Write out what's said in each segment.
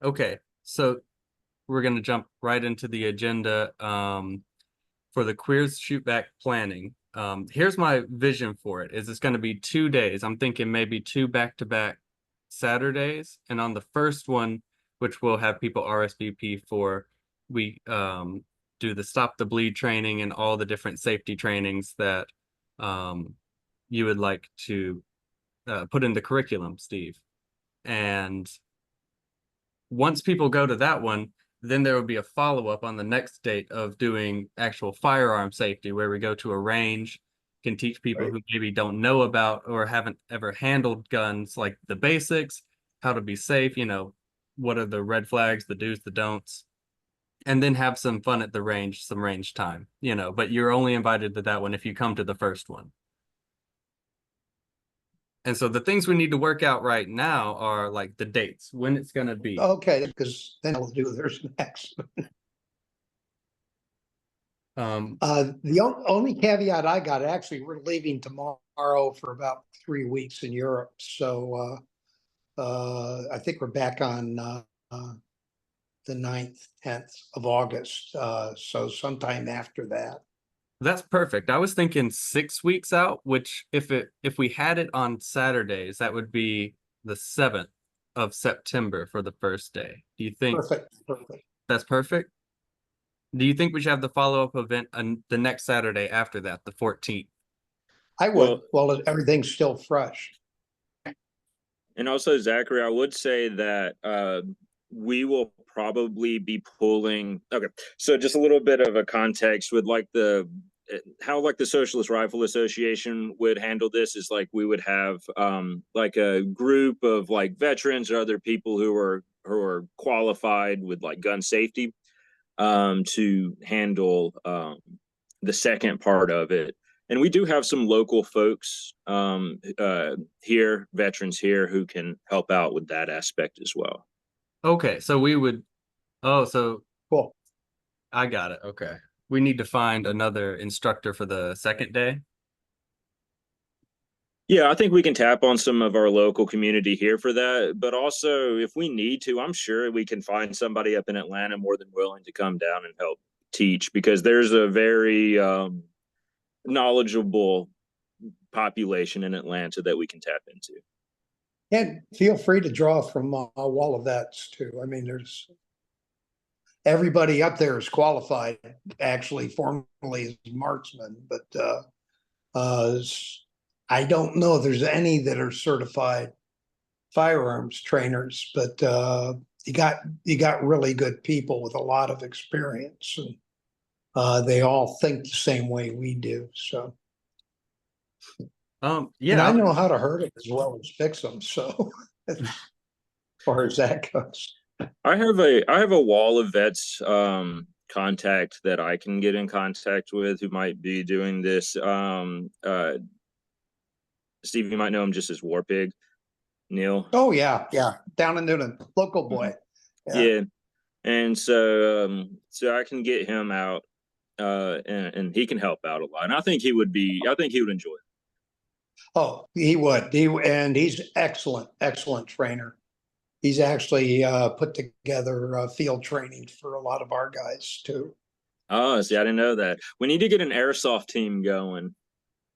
Okay, so we're going to jump right into the agenda for the Queers Shoot Back planning. Here's my vision for it. Is it's going to be 2 days. I'm thinking maybe two back-to-back Saturdays, and on the first one, which we'll have people RSVP for, we do the Stop the Bleed training and all the different safety trainings that you would like to put in the curriculum, Steve. And once people go to that one, then there will be a follow-up on the next date of doing actual firearm safety, where we go to a range, can teach people Right. who maybe don't know about or haven't ever handled guns, like the basics, how to be safe, what are the red flags, the do's, the don'ts, and then have some fun at the range, some range time, but you're only invited to that one if you come to the first one. And so the things we need to work out right now are like the dates, when it's going to be. Okay, because then I'll do theirs next. The only caveat I got, actually, we're leaving tomorrow for about 3 weeks in Europe. So I think we're back on the 9th, 10th of August. So sometime after that. That's perfect. I was thinking 6 weeks out, which if we had it on Saturdays, that would be the 7th of September for the first day. Do you think Perfect. that's perfect? Do you think we should have the follow-up event on the next Saturday after that, the 14th? I would, well, everything's still fresh. And also, Zachary, I would say that we will probably be pulling. Okay, so just a little bit of a context with how the Socialist Rifle Association would handle this is like we would have like a group of like veterans or other people who are qualified with like gun safety to handle the second part of it. And we do have some local folks here, veterans here, who can help out with that aspect as well. Okay, so so Cool. I got it. Okay. We need to find another instructor for the second day. Yeah, I think we can tap on some of our local community here for that. But also, if we need to, I'm sure we can find somebody up in Atlanta more than willing to come down and help teach, because there's a very knowledgeable population in Atlanta that we can tap into. And feel free to draw from Wall of Vets too. I mean, there's everybody up there is qualified, actually, formally as marksmen, but I don't know if there's any that are certified firearms trainers, but you got really good people with a lot of experience, and they all think the same way we do. So, Yeah, and I know how to hurt them as well as fix them. So, as far as that goes, I have a wall of vets contact that I can get in contact with who might be doing this. Steve, you might know him just as Warpig, Neil. oh yeah, down in Newton, local boy. Yeah. And so I can get him out and he can help out a lot. And I think he would enjoy it. Oh, he would. He's excellent trainer. He's actually put together field training for a lot of our guys too. Oh, see, I didn't know that. We need to get an airsoft team going.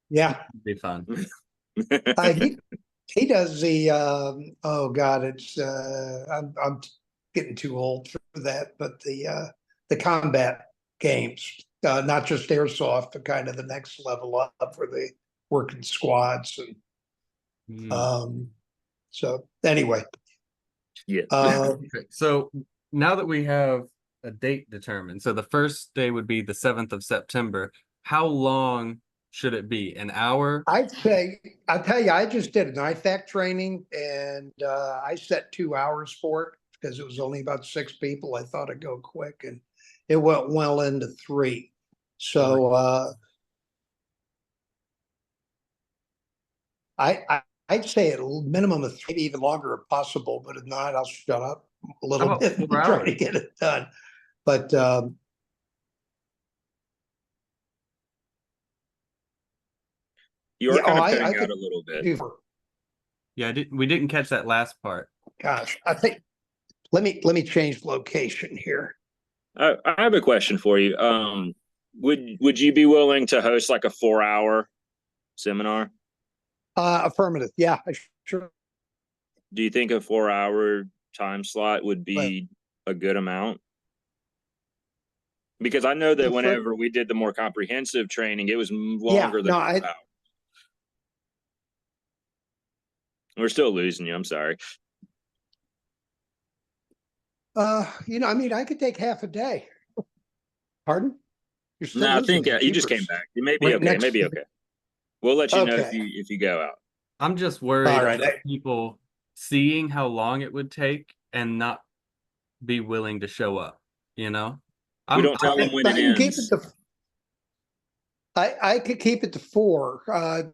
Yeah, it'd be fun. he does the oh God, it's I'm getting too old for that, but the combat games, not just airsoft, but kind of the next level up for the working squads and so anyway. Yeah. Okay, so now that we have a date determined, so the first day would be the 7th of September. How long should it be? An hour? I'd say, I'll tell you, I just did an IFAC training and I set 2 hours for it because it was only about 6 people. I thought it'd go quick and it went well into 3. So I'd say a minimum of 3, maybe even longer if possible, but if not, I'll shut up a little bit and try to get it done. But you are kind of cutting out a little bit. Yeah, we didn't catch that last part. Gosh, I think Let me change location here. I have a question for you. Would you be willing to host like a 4-hour seminar? Affirmative. Yeah, I sure. Do you think a 4-hour time slot would Well, be a good amount? Because I know that the fir- whenever we did the more comprehensive training, it was Yeah, longer than no, 4 hours. We're still losing you. I'm sorry. I mean, I could take half a day. Pardon? You're still No, I losing think me. you just came Jeepers. back. It may be Right okay. It may next. be okay. We'll let you know Okay. if you go out. I'm just worried All right. about people seeing how long it would take and not be willing to show up, you know? We don't tell them when it I can keep it ends. to. I could keep it to 4.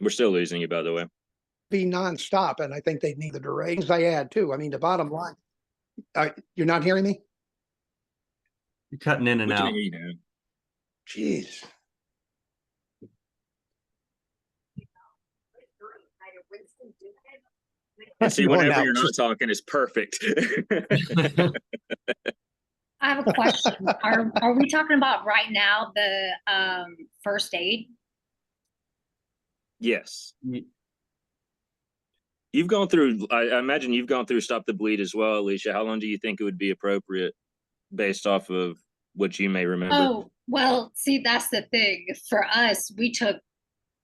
We're still losing you, by the way. Be nonstop, and I think they need the durations I add too. I mean, the bottom line. You're not hearing me? You're cutting in and We can out. hear you now. Jeez. And see, Going whenever out you're not just- talking, it's perfect. I have a question. Are we talking about right now the first aid? Yes. You've gone through, I imagine you've gone through Stop the Bleed as well, Alicia. How long do you think it would be appropriate based off of what you may remember? Oh, well, see, that's the thing. For us, we took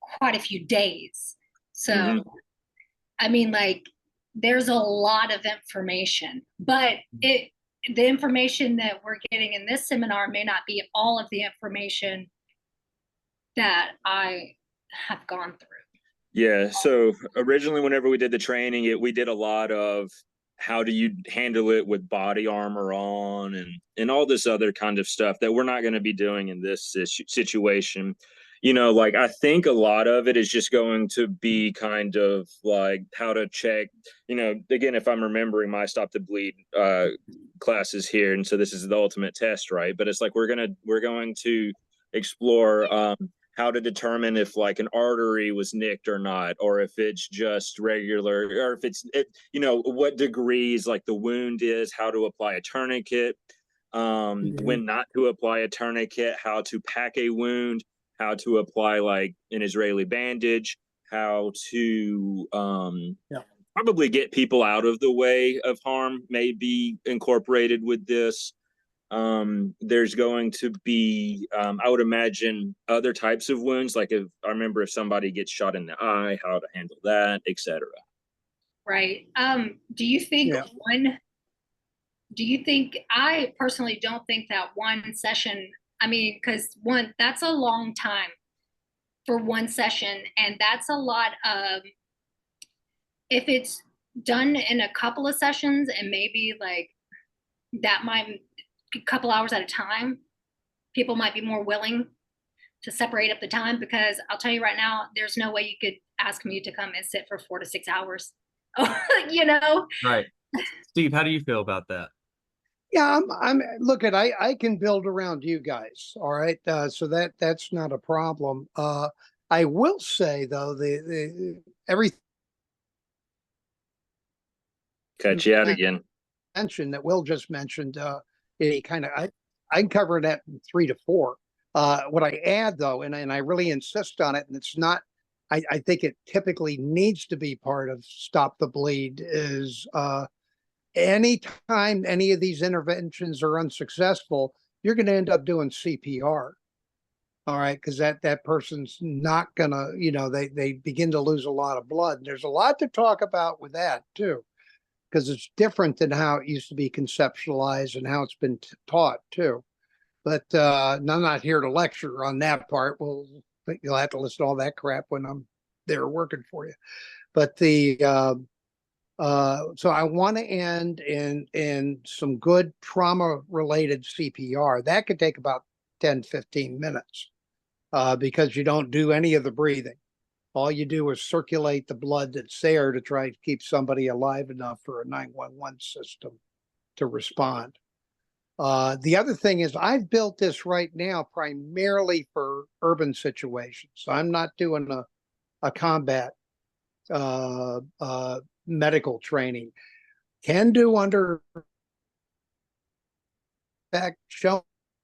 quite a few days. So, Mhm. I mean, like, there's a lot of information, but the information that we're getting in this seminar may not be all of the information that I have gone through. Yeah, so originally whenever we did the training, we did a lot of how do you handle it with body armor on and all this other kind of stuff that we're not going to be doing in this situation. You know, like I think a lot of it is just going to be kind of like how to check, you know, again, if I'm remembering my Stop the Bleed classes here, and so this is the ultimate test, right? But it's like we're going to explore how to determine if like an artery was nicked or not, or if it's just regular, or if you know, what degrees like the wound is, how to apply a tourniquet, when not to apply a tourniquet, how to pack a wound, how to apply like an Israeli bandage, how to probably get people out of the way of harm may be incorporated with this. There's going to be I would imagine other types of wounds, like if I remember if somebody gets shot in the eye, how to handle that, etc. Right. Do you think I personally don't think that one session, I mean, because that's a long time for one session, and that's a lot of, if it's done in a couple of sessions and maybe like that might a couple hours at a time, people might be more willing to separate up the time, because I'll tell you right now, there's no way you could ask me to come and sit for 4 to 6 hours. You know? Right. Steve, how do you feel about that? Yeah, look at I can build around you guys. All right. So that's not a problem. I will say though, the everything Cut you out again. mentioned that Will just mentioned, it kind of I can cover that in 3 to 4. What I add though, and I really insist on it, and it's not, I think it typically needs to be part of Stop the Bleed, is anytime any of these interventions are unsuccessful, you're going to end up doing CPR. All right, because that person's not gonna, they begin to lose a lot of blood. There's a lot to talk about with that too, because it's different than how it used to be conceptualized and how it's been taught too. But I'm not here to lecture on that part. You'll have to listen to all that crap when I'm there working for you. But so I want to end in some good trauma related CPR. That could take about 10, 15 minutes because you don't do any of the breathing. All you do is circulate the blood that's there to try to keep somebody alive enough for a 911 system to respond. The other thing is I've built this right now primarily for urban situations. So I'm not doing a combat medical training. Can do under fact showing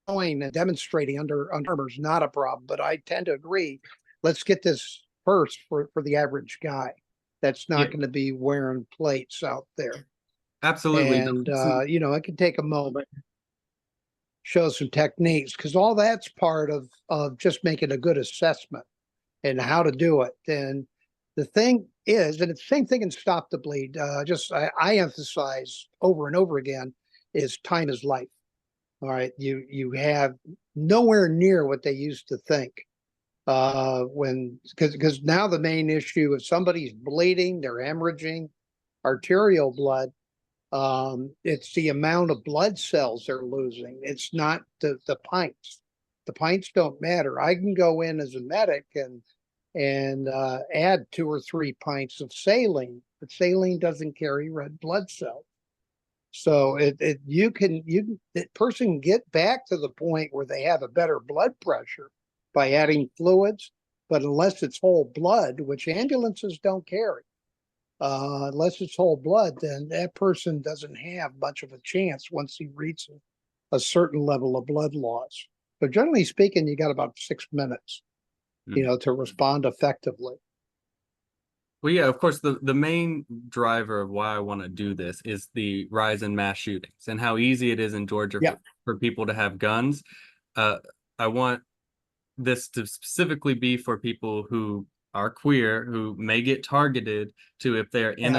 and demonstrating under armor is not a problem, but I tend to agree. Let's get this first for the average guy that's not Yeah. going to be wearing plates out there. Absolutely. And you know, it can take a moment, show some techniques, because all that's part of just making a good assessment and how to do it. And the thing is, and it's the same thing in Stop the Bleed, I emphasize over and over again, is time is life. All right, you have nowhere near what they used to think. Because now the main issue, if somebody's bleeding, they're hemorrhaging arterial blood, it's the amount of blood cells they're losing. It's not the pints. The pints don't matter. I can go in as a medic and add 2 or 3 pints of saline, but saline doesn't carry red blood cells. So that person can get back to the point where they have a better blood pressure by adding fluids, but unless it's whole blood, which ambulances don't carry, unless it's whole blood, then that person doesn't have much of a chance once he reaches a certain level of blood loss. But generally speaking, you got about 6 minutes, you know, to respond effectively. Well, yeah, of course, the main driver of why I want to do this is the rise in mass shootings and how easy it is in Georgia for people to have guns. I want this to specifically be for people who are queer, who may get targeted to if they're in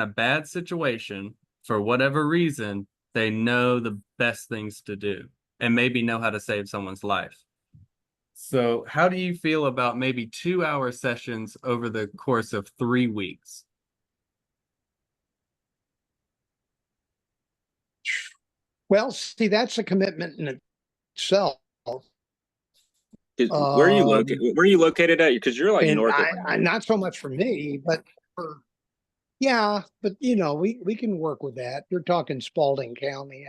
a bad situation for whatever reason, they know the best things to do and maybe know how to save someone's life. So how do you feel about maybe 2-hour sessions over the course of 3 weeks? Well, see, that's a commitment in itself. Where are you located? Where are you located at? Because you're like north of. Not so much for me, but but you know, we can work with that. You're talking Spalding County.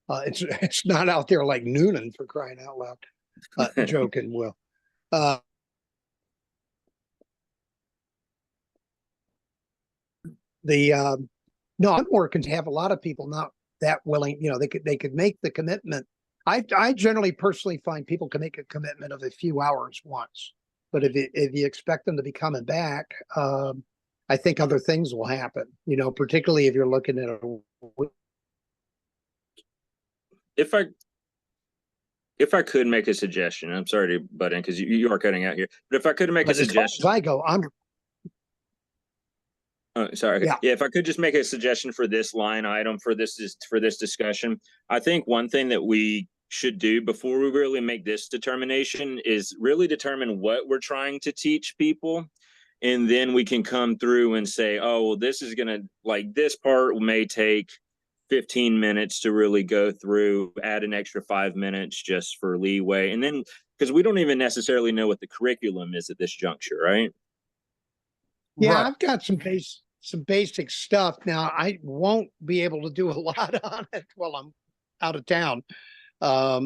It's not out there like Noonan, for crying out loud. Joking, Will. No, I'm working to have a lot of people not that willing. You know, they could make the commitment. I generally personally find people can make a commitment of a few hours once, but if you expect them to be coming back, I think other things will happen. You know, particularly if you're looking at If I could make a suggestion, I'm sorry to butt in because you are cutting out here, but if I could make a suggestion, as I go, sorry. Yeah, if I could just make a suggestion for this line item for this discussion, I think one thing that we should do before we really make this determination is really determine what we're trying to teach people. And then we can come through and say, oh, well, this is going to, like, this part may take 15 minutes to really go through, add an extra 5 minutes just for leeway. And then, because we don't even necessarily know what the curriculum is at this juncture, right? Yeah, right. I've got some basic stuff. Now, I won't be able to do a lot on it while I'm out of town. Let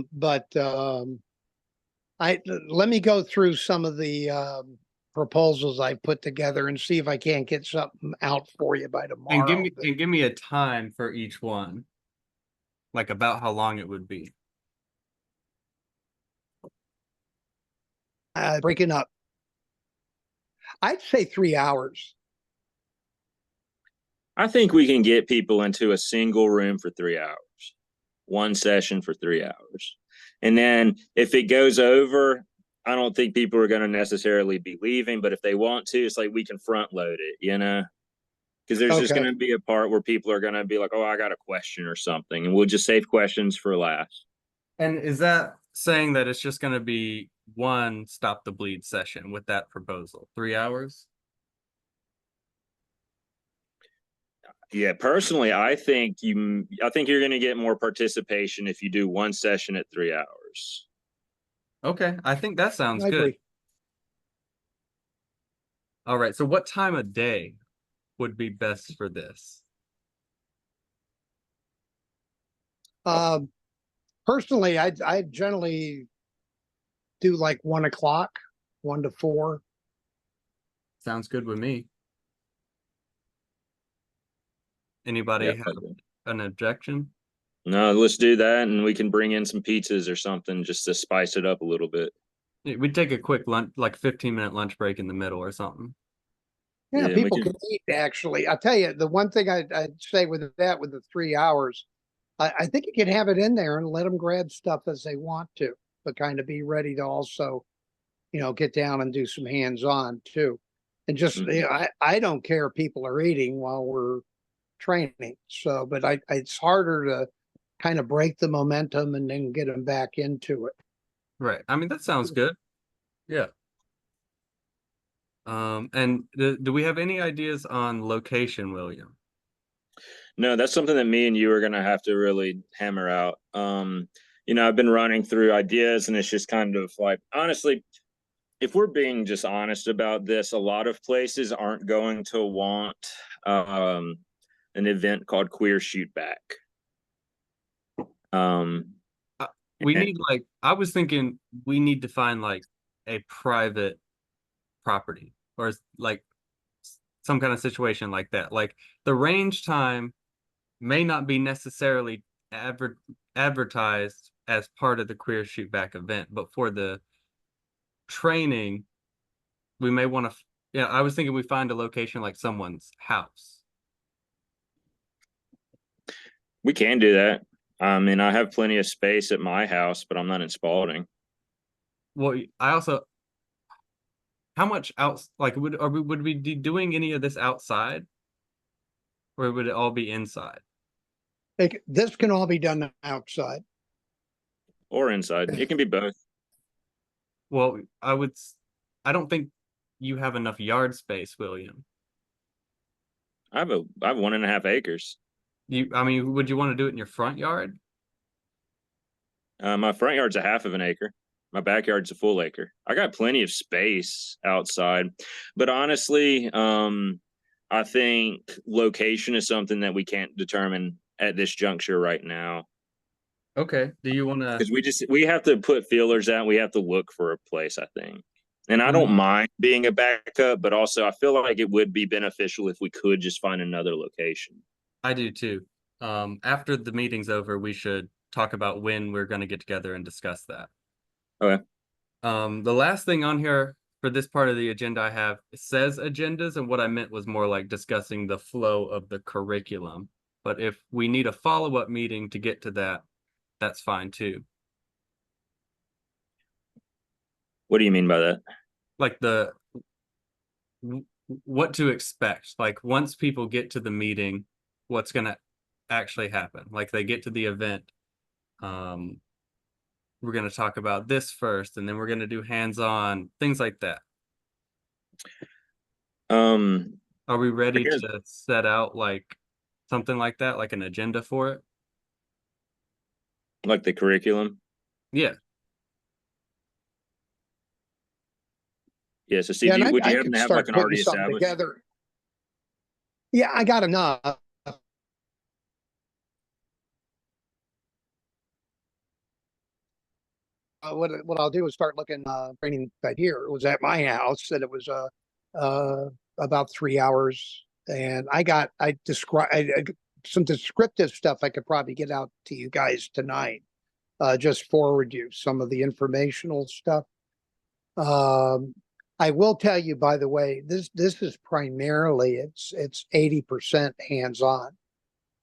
me go through some of the proposals I put together and see if I can't get something out for you by tomorrow. And give me a time for each one, like about how long it would be. Breaking up. I'd say 3 hours. I think we can get people into a single room for 3 hours, one session for 3 hours. And then if it goes over, I don't think people are going to necessarily be leaving, but if they want to, it's like we can front load it, you know, because there's just going to be a part where people are going to be like, oh, I got a question or something, and we'll just save questions for last. And is that saying that it's just going to be one Stop the Bleed session with that proposal, 3 hours? Yeah, personally, I think you're going to get more participation if you do one session at 3 hours. Okay, I think that sounds good. Agree. All right, so what time of day would be best for this? Personally, I generally do like 1 o'clock, 1 to 4. Sounds good with me. Anybody Yeah, have an objection? no, let's do that, and we can bring in some pizzas or something just to spice it up a little bit. We'd take a quick lunch, like 15-minute lunch break in the middle or something. Yeah, Yeah, we people could- can eat, actually. I'll tell you, the one thing I'd say with that, with the 3 hours, I think you can have it in there and let them grab stuff as they want to, but kind of be ready to also, get down and do some hands-on too. And just, Mhm. I don't care if people are eating while we're training. So, but it's harder to kind of break the momentum and then get them back into it. Right. I mean, that sounds good. Yeah. And do we have any ideas on location, William? No, that's something that me and you are gonna have to really hammer out. I've been running through ideas, and it's just kind of like, honestly, if we're being just honest about this, a lot of places aren't going to want um an event called Queer Shoot Back. Um, We and- need like, I was thinking we need to find like a private property or like some kind of situation like that. Like the range time may not be necessarily advertised as part of the Queer Shoot Back event, but for the training, we may want to. Yeah, I was thinking we find a location like someone's house. we can do that. I mean, I have plenty of space at my house, but I'm not in Spalding. Well, I also, how much out like would we be doing any of this outside, or would it all be inside? This can all be done outside. Or inside. It can be both. Well, I don't think you have enough yard space, William. I have 1.5 acres. I mean, would you want to do it in your front yard? My front yard's a half of an acre. My backyard's a full acre. I got plenty of space outside, but honestly, I think location is something that we can't determine at this juncture right now, Okay. Do you want to? because we have to put feelers out. We have to look for a place, I think. And I don't mind being a backup, but also I feel like it would be beneficial if we could just find another location. I do too. After the meeting's over, we should talk about when we're going to get together and discuss that. Okay. The last thing on here for this part of the agenda I have, it says agendas, and what I meant was more like discussing the flow of the curriculum. But if we need a follow-up meeting to get to that, that's fine too. What do you mean by that? Like what to expect. Like once people get to the meeting, what's going to actually happen. Like they get to the event. We're going to talk about this first, and then we're going to do hands-on, things like that. Are we ready to set out like something like that, like an agenda for it? Like the curriculum? Yeah. Yeah. So Steve, Yeah, and would I you happen could to have start like an putting already something established? together. Yeah, I got enough. What I'll do is start looking training right here. It was at my house, and it was about 3 hours. And I describe some descriptive stuff I could probably get out to you guys tonight. Just forward you some of the informational stuff. I will tell you, by the way, this is primarily it's 80% hands-on.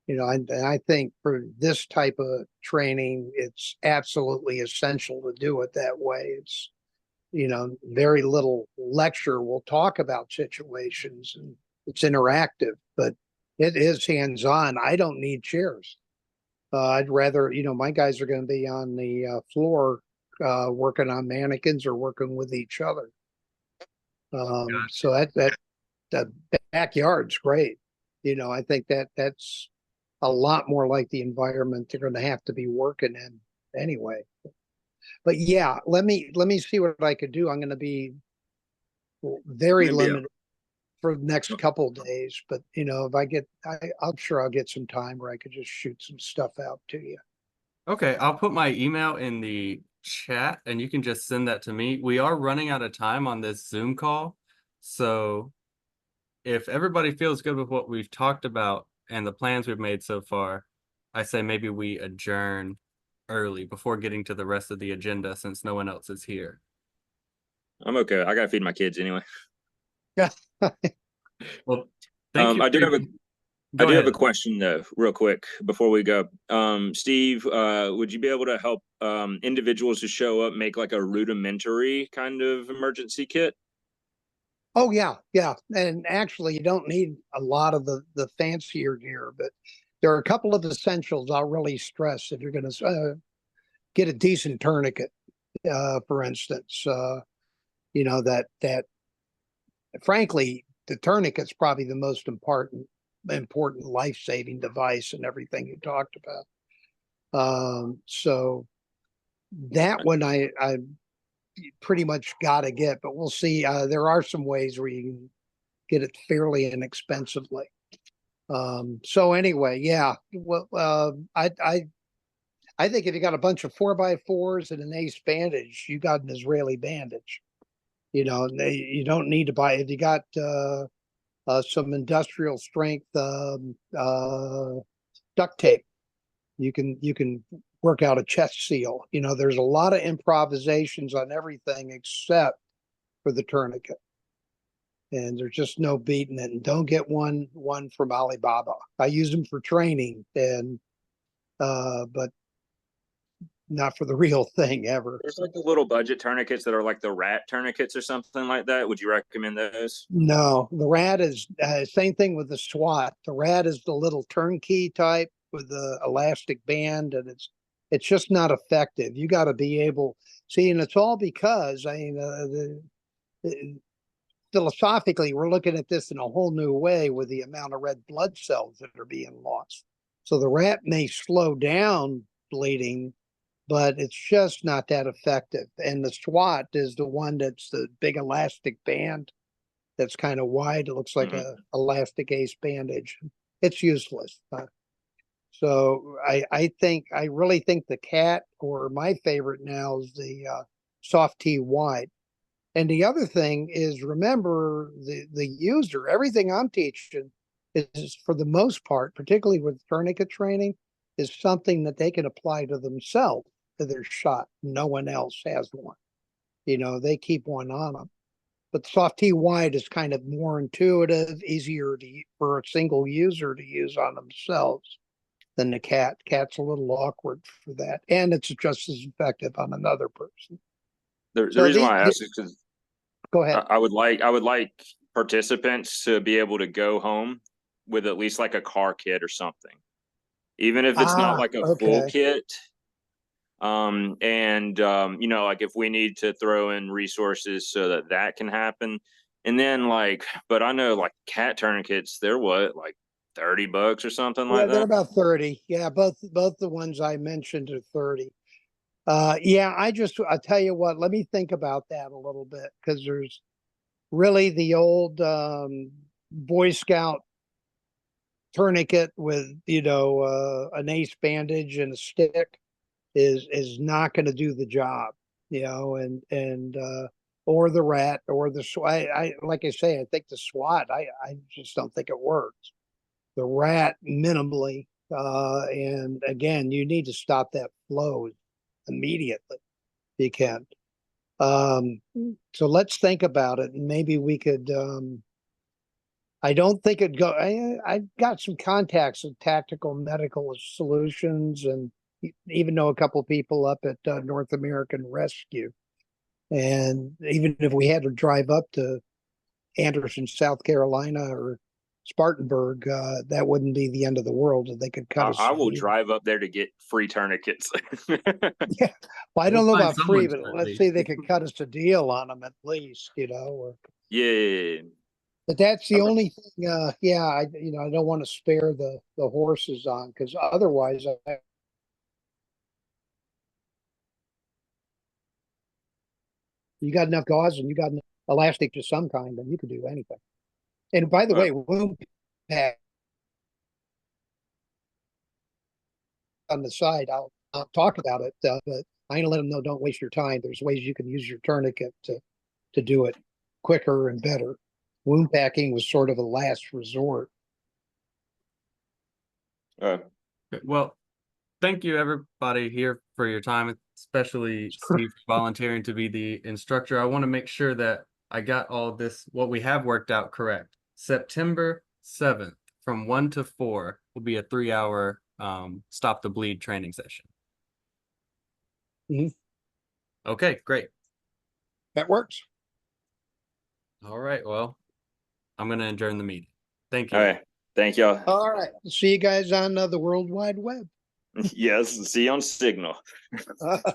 And I think for this type of training, it's absolutely essential to do it that way. It's, very little lecture. We'll talk about situations and it's interactive, but it is hands-on. I don't need chairs. I'd rather, my guys are going to be on the floor working on mannequins or working with each other. So that backyard's great. I think that's a lot more like the environment they're going to have to be working in anyway. But yeah, let me see what I could do. I'm going to be very Maybe limited for the next couple of days, but if I'm sure I'll get some time where I could just shoot some stuff out to you. Okay, I'll put my email in the chat and you can just send that to me. We are running out of time on this Zoom call. So if everybody feels good with what we've talked about, and the plans we've made so far, I say maybe we adjourn early before getting to the rest of the agenda since no one else is here. I'm okay. I gotta feed my kids anyway. Yeah. Well, thank you. I do have a Go I do have ahead. a question though, real quick before we go. Steve, would you be able to help individuals who show up make like a rudimentary kind of emergency kit? Oh yeah, yeah. And actually you don't need a lot of the fancier gear, but there are a couple of essentials I'll really stress if you're going to get a decent tourniquet. For instance, that frankly, the tourniquet's probably the most important life-saving device and everything you talked about. So that one I pretty much got to get, but we'll see. There are some ways where you can get it fairly inexpensively. So anyway, yeah. Well, I think if you got a bunch of 4x4s and an ace bandage, you got an Israeli bandage. You don't need to buy if you got some industrial strength duct tape. You can work out a chest seal. There's a lot of improvisations on everything except for the tourniquet. And there's just no beating it. And don't get one from Alibaba. I use them for training, and but not for the real thing ever. There's like the little budget tourniquets that are like the rat tourniquets or something like that. Would you recommend those? No, the rat is same thing with the SWAT. The rat is the little turnkey type with the elastic band, and it's just not effective. You got to be able see, and it's all because philosophically we're looking at this in a whole new way with the amount of red blood cells that are being lost. So the rat may slow down bleeding, but it's just not that effective. And the SWAT is the one that's the big elastic band that's kind of wide. It looks like a elastic ace bandage. It's useless. So I really think the cat, or my favorite now, is the soft T wide. And the other thing is, remember the user, everything I'm teaching is for the most part, particularly with tourniquet training, is something that they can apply to themselves to their shot. No one else has one. They keep one on them. But the soft T wide is kind of more intuitive, easier for a single user to use on themselves than the cat. Cat's a little awkward for that. And it's just as effective on another person. The reason why I ask is because go ahead. I would like participants to be able to go home with at least like a car kit or something, even if it's not like a full kit. Like if we need to throw in resources so that can happen. And then but I know like cat tourniquets, they're what, like $30 or something like that? They're about 30. Yeah, both the ones I mentioned are 30. I'll tell you what, let me think about that a little bit, because there's really the old Boy Scout tourniquet with, an ace bandage and a stick is not going to do the job, and or the rat or the SWAT. I like I say, I think the SWAT, I just don't think it works. The rat minimally, and again, you need to stop that flow immediately if you can. So let's think about it, and maybe we could. I don't think it'd go. I got some contacts with Tactical Medical Solutions, and even know a couple of people up at North American Rescue. And even if we had to drive up to Anderson, South Carolina, or Spartanburg, that wouldn't be the end of the world. If they could cut us. I will drive up there to get free tourniquets. Yeah, well, I don't know about free, but let's see if they could cut us a deal on them at least, Or yeah. But that's the only thing. I don't want to spare the horses on, because otherwise, you got enough gauze and you got enough elastic to some kind, then you could do anything. And by the way, wound pack on the side, I'll talk about it, but I'm gonna let them know, don't waste your time. There's ways you can use your tourniquet to do it quicker and better. Wound packing was sort of a last resort. Okay. Well, thank you everybody here for your time, especially Steve volunteering to be the instructor. I want to make sure that I got all this, what we have worked out correct. September 7th from 1 to 4 will be a 3-hour stop the bleed training session. Mhm. Okay, great. That works. All right, well, I'm going to adjourn the meeting. Thank you. All right. Thank y'all. All right. See you guys on the World Wide Web. Yes. See you on Signal.